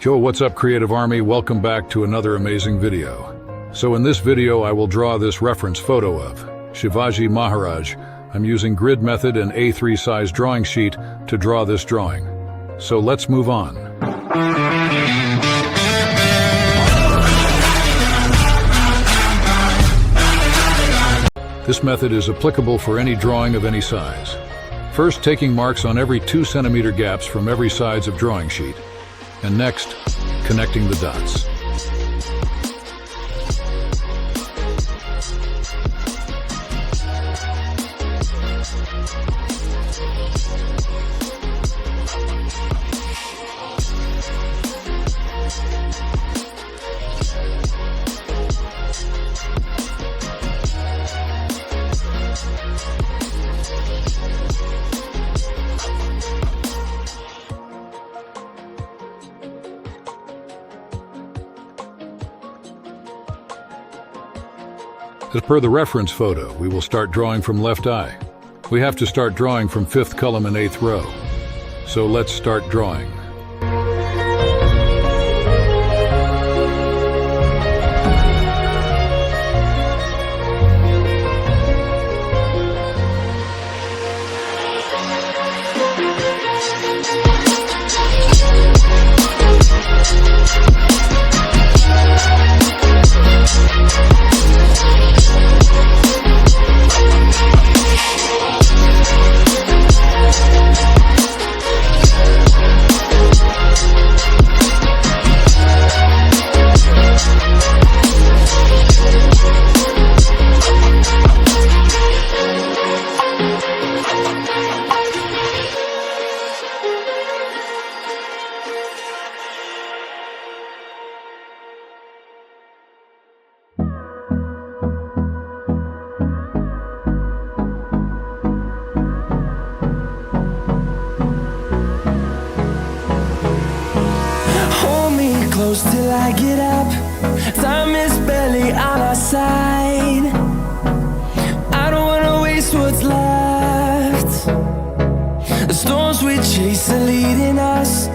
Yo, what's up, Creative Army? Welcome back to another amazing video. So in this video, I will draw this reference photo of Shivaji Maharaj. I'm using grid method and A3 size drawing sheet to draw this drawing. So let's move on. This method is applicable for any drawing of any size. First, taking marks on every 2 centimeter gaps from every sides of drawing sheet. And next, connecting the dots. As per the reference photo, we will start drawing from left eye. We have to start drawing from 5th column and 8th row. So let's start drawing. Close till I get up, time is barely on our side. I don't wanna waste what's left. The storms we chase are leading us